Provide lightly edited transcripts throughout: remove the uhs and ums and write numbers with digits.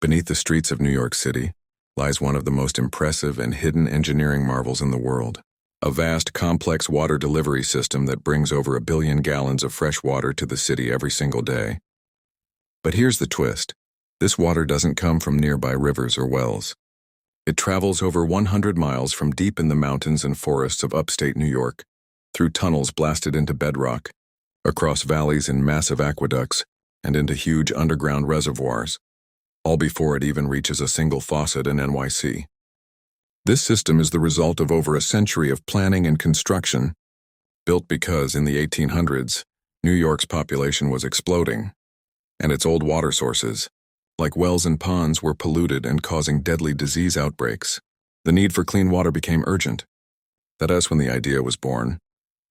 Beneath the streets of New York City lies one of the most impressive and hidden engineering marvels in the world. A vast, complex water delivery system that brings over 1 billion gallons of fresh water to the city every single day. But here's the twist. This water doesn't come from nearby rivers or wells. It travels over 100 miles from deep in the mountains and forests of upstate New York, through tunnels blasted into bedrock, across valleys in massive aqueducts, and into huge underground reservoirs, all before it even reaches a single faucet in NYC. This system is the result of over a century of planning and construction, built because, in the 1800s, New York's population was exploding, and its old water sources, like wells and ponds, were polluted and causing deadly disease outbreaks. The need for clean water became urgent. That's when the idea was born.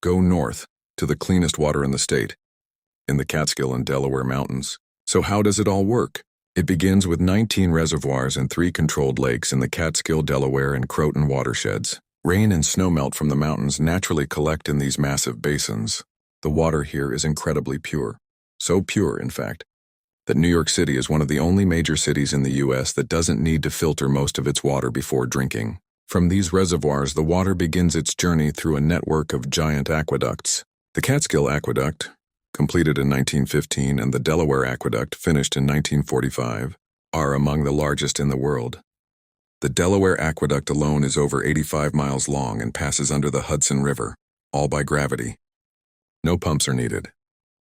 Go north, to the cleanest water in the state, in the Catskill and Delaware Mountains. So how does it all work? It begins with 19 reservoirs and 3 controlled lakes in the Catskill, Delaware, and Croton watersheds. Rain and snowmelt from the mountains naturally collect in these massive basins. The water here is incredibly pure. So pure, in fact, that New York City is one of the only major cities in the U.S. that doesn't need to filter most of its water before drinking. From these reservoirs, the water begins its journey through a network of giant aqueducts. The Catskill Aqueduct, completed in 1915, and the Delaware Aqueduct, finished in 1945, are among the largest in the world. The Delaware Aqueduct alone is over 85 miles long and passes under the Hudson River, all by gravity. No pumps are needed.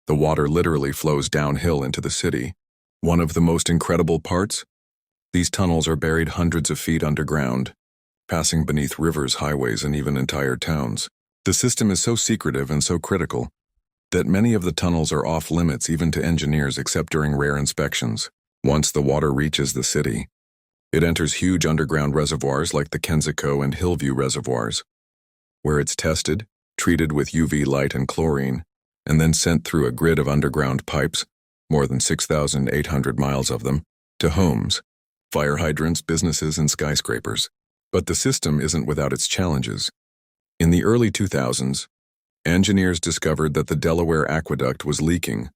The water literally flows downhill into the city. One of the most incredible parts? These tunnels are buried hundreds of feet underground, passing beneath rivers, highways, and even entire towns. The system is so secretive and so critical that many of the tunnels are off limits even to engineers except during rare inspections. Once the water reaches the city, it enters huge underground reservoirs like the Kensico and Hillview reservoirs, where it's tested, treated with UV light and chlorine, and then sent through a grid of underground pipes, more than 6,800 miles of them, to homes, fire hydrants, businesses, and skyscrapers. But the system isn't without its challenges. In the early 2000s, engineers discovered that the Delaware Aqueduct was leaking,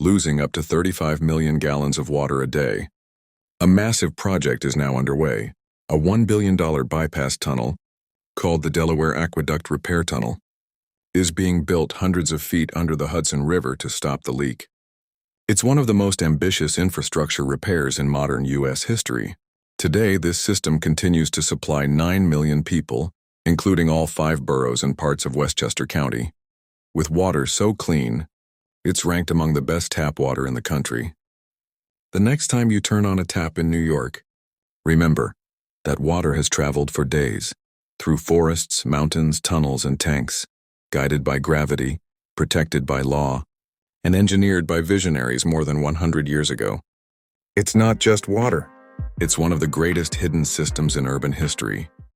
losing up to 35 million gallons of water a day. A massive project is now underway, a $1 billion bypass tunnel, called the Delaware Aqueduct Repair Tunnel, is being built hundreds of feet under the Hudson River to stop the leak. It's one of the most ambitious infrastructure repairs in modern U.S. history. Today, this system continues to supply 9 million people, including all 5 boroughs and parts of Westchester County, with water so clean, it's ranked among the best tap water in the country. The next time you turn on a tap in New York, remember that water has traveled for days, through forests, mountains, tunnels, and tanks, guided by gravity, protected by law, and engineered by visionaries more than 100 years ago. It's not just water. It's one of the greatest hidden systems in urban history.